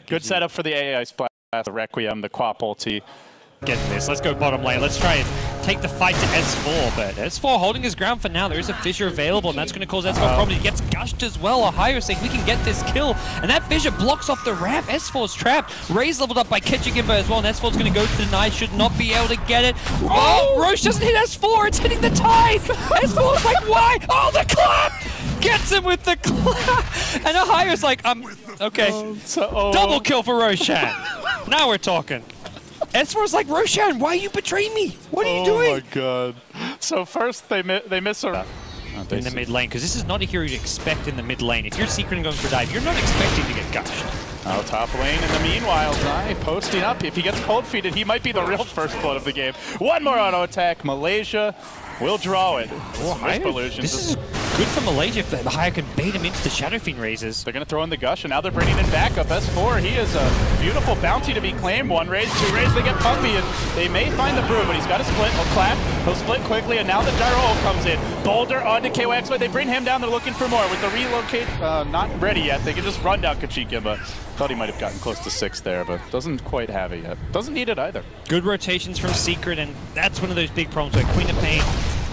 Good setup for the AI splash, the Requiem, the Quap ulti. Getting this. Let's go bottom lane. Let's try and take the fight to S4, but S4 holding his ground for now. There is a fissure available, and that's going to cause S4 problems. He gets gushed as well. Ohio saying we can get this kill, and that fissure blocks off the ramp. S4's trapped. Ray's leveled up by catching him as well, and S4's going to go to the knife. Should not be able to get it. Oh, Roche doesn't hit S4. It's hitting the tide. S4's like, why? Oh, the clap! Gets him with the clap. And Ohio's like, okay. Double kill for Roshan. Now we're talking. S4's like, Roshan, why are you betraying me? What are you doing? Oh my god. So first they miss her in the mid lane, because this is not a hero you'd expect in the mid lane. If you're secret and going for dive, you're not expecting to get gushed. Oh, top lane in the meanwhile, Zai posting up. If he gets cold feeded, he might be the real first blood of the game. One more auto attack. Malaysia will draw it. This is good for Malaysia if the Haya can bait him into the Shadow Fiend raises. They're going to throw in the Gush, and now they're bringing in backup. S4, he is a beautiful bounty to be claimed. One raise, two raise, they get Puppy, and they may find the Brew, but he's got to split. He'll clap, he'll split quickly, and now the Gyro ult comes in. Boulder onto KYXY. They bring him down, they're looking for more. With the relocate not ready yet, they can just run down Kachikimba. Thought he might have gotten close to 6 there, but doesn't quite have it yet. Doesn't need it either. Good rotations from Secret, and that's one of those big problems where Queen of Pain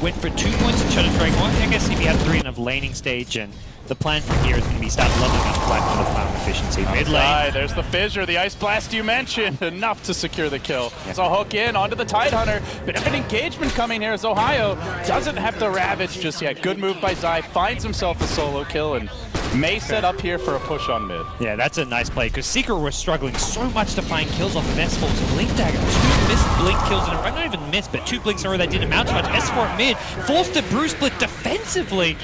went for 2 points in Shadow Strike. Well, I guess if he had 3 in a laning stage, and the plan from here is going to be start leveling up Black for the farm efficiency. Mid lane. There's the fissure, the Ice Blast you mentioned, enough to secure the kill. So hook in onto the Tidehunter. Bit of an engagement coming here as Ohio doesn't have the Ravage just yet. Good move by Zai, finds himself a solo kill, and may set up here for a push on mid. Yeah, that's a nice play, because Secret was struggling so much to find kills off of S4's Blink Dagger. 2 missed Blink kills in a row, not even missed, but 2 Blinks in a row that didn't amount to much. S4 mid, forced to Brew split defensively.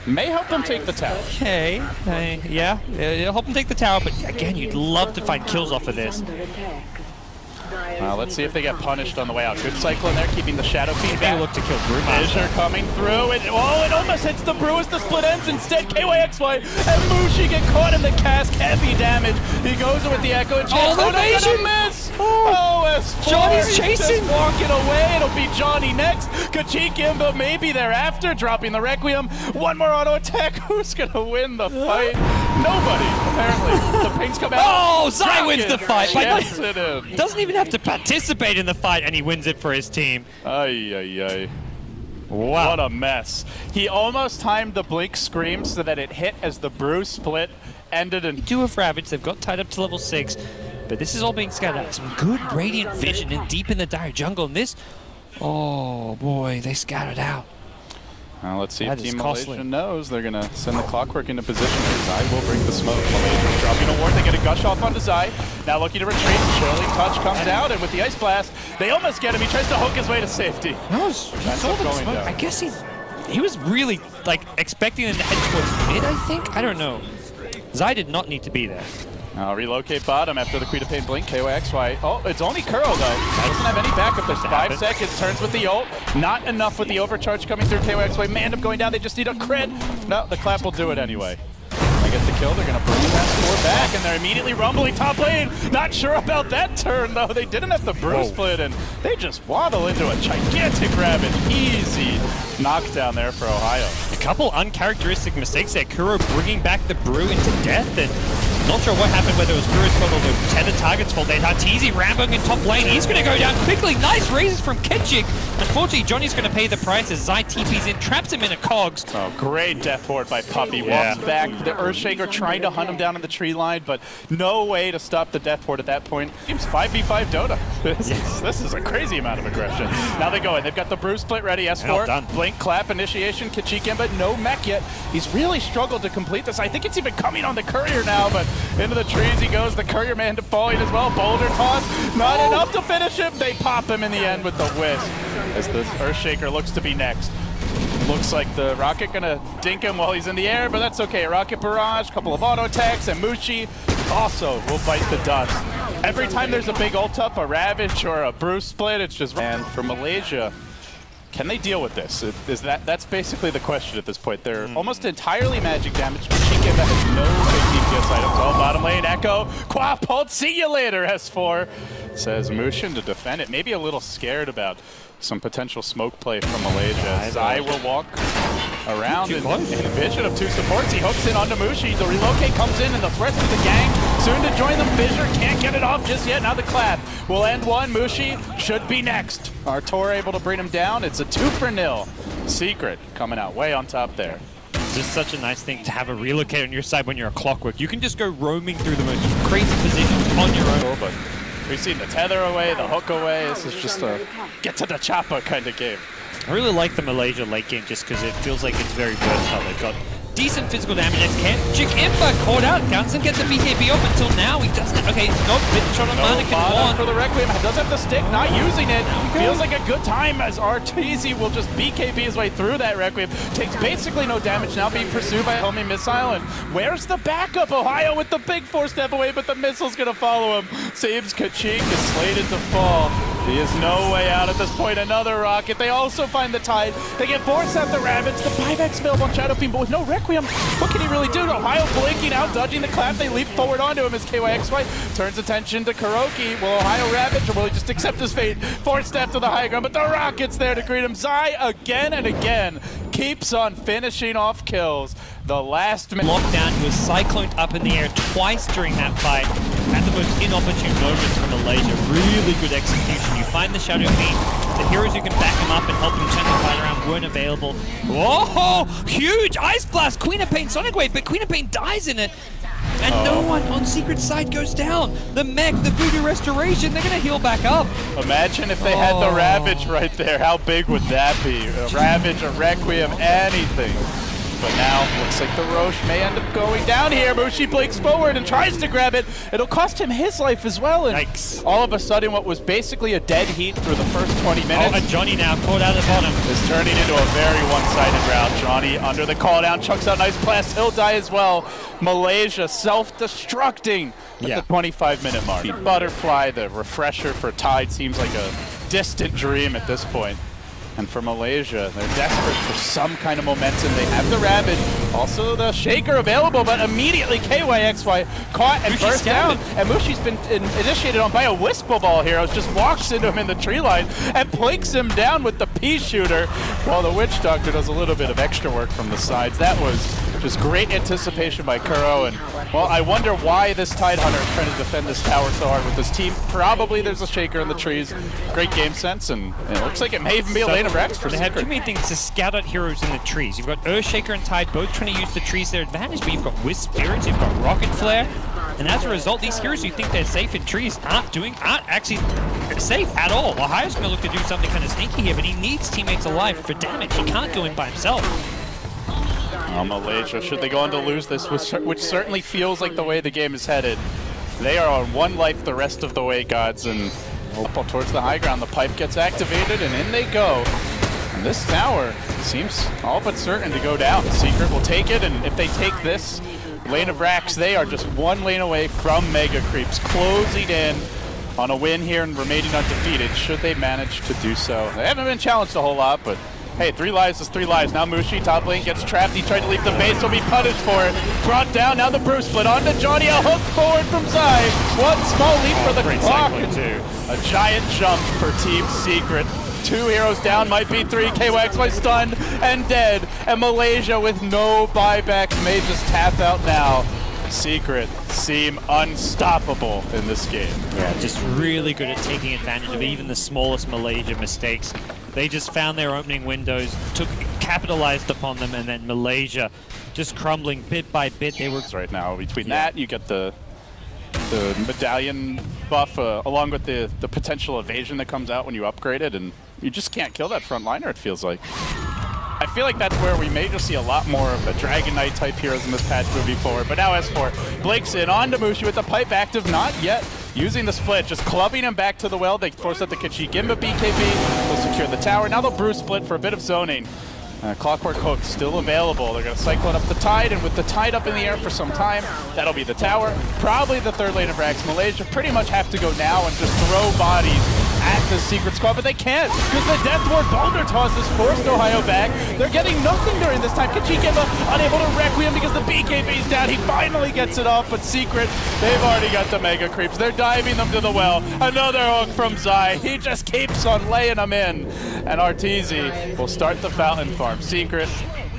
May help them take the tower. Okay, yeah, it'll help them take the tower, but again, you'd love to find kills off of this. Let's see if they get punished on the way out. Good cycle in there, keeping the Shadow Fiend back. Look to kill Brew. Fissure coming through, and oh, it almost hits the Brew as the split ends. Instead, KYXY and Mushi get caught in the cask. Heavy damage. He goes in with the Echo. And the evasion! Miss! Oh, S4 Johnny's chasing! Just walking away. It'll be Johnny next. Kachikimba maybe thereafter, dropping the Requiem. One more auto attack. Who's going to win the fight? Nobody, apparently. The pings come out. Oh, Zai wins the fight. Yes, it is. Doesn't even have to participate in the fight, and he wins it for his team. Ay, ay, ay. Wow. What a mess. He almost timed the Blink Scream so that it hit as the Brew split ended. And 2 of Ravage, they've got tied up to level 6, but this is all being scattered out. Some good Radiant Vision in deep in the dire jungle, and this, oh boy, they scattered out. Let's see if Team Malaysia knows. They're going to send the Clockwork into position. Zai will bring the smoke. Malaysia dropping a ward. They get a Gush off onto Zai. Now looking to retreat. Chilling Touch comes out, and with the Ice Blast, they almost get him. He tries to hook his way to safety. No, he saw the smoke. I guess he was really like expecting them to head towards mid, I think? I don't know. Zai did not need to be there. Relocate bottom after the Queen of Pain blink. KYXY. Oh, it's only Kuro though. Doesn't have any backup. There's 5 seconds. Turns with the ult. Not enough with the overcharge coming through. KYXY. Mandem going down. They just need a crit. No, the clap will do it anyway. They get the kill. They're going to bring that 4 back, and they're immediately rumbling top lane. Not sure about that turn though. They didn't have the Brew split, and they just waddle into a gigantic Ravage. Easy knockdown there for Ohio. A couple uncharacteristic mistakes there. Kuro bringing back the Brew into death, and not sure what happened, whether it was Kuro's fault or the Tether target's fault. They had Arteezy ramboing in top lane. He's going to go down quickly. Nice raises from Ketchik. Unfortunately, Johnny's going to pay the price as Zai TP's in, traps him in a cogs. Oh, great death horde by Puppy. Walks back. The Earthshaker trying to hunt him down in the tree line, but no way to stop the death horde at that point. Seems 5v5 Dota. This is a crazy amount of aggression. Now they go in. They've got the Brew split ready. S4. Blink, clap, initiation. Kachikimba, no mech yet. He's really struggled to complete this. I think it's even coming on the Courier now, but into the trees he goes. The Courier man to falling as well. Boulder toss. Not enough to finish him. They pop him in the end with the whisk as the Earthshaker looks to be next. Looks like the Rocket gonna dink him while he's in the air, but that's okay. Rocket barrage, couple of auto attacks, and Mushi also will bite the dust. Every time there's a big ult up, a Ravage or a Brew split, it's just... And for Malaysia, can they deal with this? That's basically the question at this point. They're almost entirely magic damage. Kachikimba has no big DPS items. Oh, bottom lane, Echo. Quap ult, see you later, S4. Says Mushin to defend it. Maybe a little scared about some potential smoke play from Malaysia. Zai will walk around in vision of two supports. He hooks in onto Mushi. The relocate comes in and the rest of the gang soon to join them. Fissure can't get it off just yet. Now the clap will end one. Mushi should be next. Artur able to bring him down. It's a 2-0. Secret coming out way on top there. It's just such a nice thing to have a relocate on your side when you're a Clockwork. You can just go roaming through the most crazy positions on your own. But we've seen the tether away, the hook away. This is just a get to the chopper kind of game. I really like the Malaysia late game just because it feels like it's very versatile. They've got decent physical damage next camp. Jikimba caught out. Gunston gets the BKB up until now. He doesn't. Okay, nope. Shot on Mannequin 1. For the Requiem. Does have the stick, not using it. Feels like a good time as Arteezy will just BKB his way through that Requiem. Takes basically no damage. Now being pursued by Homie Missile. And where's the backup? Ohio with the big 4-step away, but the missile's going to follow him. Seems Kachik is slated to fall. He is no way out at this point. Another rocket. They also find the tide. They get forced out the Ravage. The 5x available on Shadow Fiend, but with no Requiem, what can he really do? Ohio blinking out, dodging the clap. They leap forward onto him as KYXY turns attention to Kuroki. Will Ohio Ravage or will he just accept his fate? 4-step to the high ground, but the rocket's there to greet him. Zai again and again keeps on finishing off kills. The last minute lockdown, he was cycloned up in the air twice during that fight at the most inopportune moments from Malaysia. Really good execution. You find the Shadow Fiend, the heroes who can back him up and help him turn the fight around weren't available. Whoa! Huge Ice Blast! Queen of Pain Sonic Wave, but Queen of Pain dies in it. And no one on Secret's side goes down. The mech, the Voodoo Restoration, they're going to heal back up. Imagine if they had the Ravage right there. How big would that be? A Ravage, a Requiem, anything. But now, looks like the Roche may end up going down here. Mushi blinks forward and tries to grab it. It'll cost him his life as well. And yikes. All of a sudden, what was basically a dead heat through the first 20 minutes. Oh, and Johnny now caught out of the bottom. Is turning into a very one-sided round. Johnny under the call down, chucks out nice blast. He'll die as well. Malaysia self-destructing at the 25-minute mark. Butterfly, the refresher for Tide, seems like a distant dream at this point. And for Malaysia, they're desperate for some kind of momentum. They have the Ravage, also the Shaker available, but immediately KYXY caught and burst down. And Mushi's been initiated on by a Whisper Ball Heroes, just walks into him in the tree line and planks him down with the Pea Shooter, while the Witch Doctor does a little bit of extra work from the sides. That was just great anticipation by Kuro. And, well, I wonder why this Tide Hunter is trying to defend this tower so hard with this team. Probably there's a Shaker in the trees. Great game sense, and it looks like it may even be a lane of Rex for They Secret. have too many things to scout out heroes in the trees. You've got Earthshaker and Tide both trying to use the trees to their advantage, but you've got Wisp Spirits, you've got Rocket Flare, and as a result, these heroes who think they're safe in trees aren't actually safe at all. Ohio's going to look to do something kind of sneaky here, but he needs teammates alive for damage. He can't go in by himself. Malaysia, should they go on to lose this, which certainly feels like the way the game is headed. They are on one life the rest of the way, gods, and up towards the high ground, the pipe gets activated, and in they go. And this tower seems all but certain to go down. Secret will take it, and if they take this lane of racks, they are just one lane away from Mega Creeps, closing in on a win here and remaining undefeated, should they manage to do so. They haven't been challenged a whole lot, but hey, 3 lives is 3 lives. Now Mushi, top lane, gets trapped. He tried to leave the base, will be punished for it. Brought down, now the Bruce split onto Johnny. A hook forward from Zai. One small leap for the clock. A giant jump for Team Secret. 2 heroes down, might be 3. KYXY stunned and dead. And Malaysia with no buybacks may just tap out now. Secret seem unstoppable in this game. Yeah, just really good at taking advantage of even the smallest Malaysia mistakes. They just found their opening windows, capitalized upon them, and then Malaysia just crumbling bit by bit. They were right now. Between that, you get the medallion buff along with the potential evasion that comes out when you upgrade it, and you just can't kill that front liner, it feels like. I feel like that's where we may just see a lot more of the Dragon Knight type heroes in this patch moving forward. But now S4 blinks in on to Mushi with the pipe active, not yet using the split, just clubbing him back to the well. They force out the Kachik, give him a BKB, they'll secure the tower. Now they'll Bruce split for a bit of zoning. Clockwork Hook still available. They're going to cyclone up the Tide, and with the Tide up in the air for some time, that'll be the tower. Probably the 3rd lane of racks. Malaysia pretty much have to go now and just throw bodies at the Secret squad, but they can't because the Death Ward Boulder Toss has forced Ohio back. They're getting nothing during this time. Kachikemba unable to Requiem because the BKB's down. He finally gets it off, but Secret, they've already got the Mega Creeps. They're diving them to the well. Another hook from Zai. He just keeps on laying them in. And Arteezy will start the Fountain Farm. Secret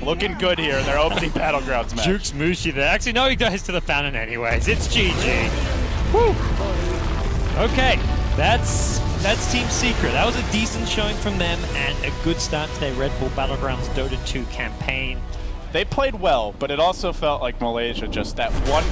Looking good here in their opening Battlegrounds match. Jukes Mushi there. Actually, no, he goes to the fountain anyways. It's GG. Woo! Okay, that's Team Secret. That was a decent showing from them and a good start to their RedBull Battlegrounds Dota 2 campaign. They played well, but it also felt like Malaysia just that one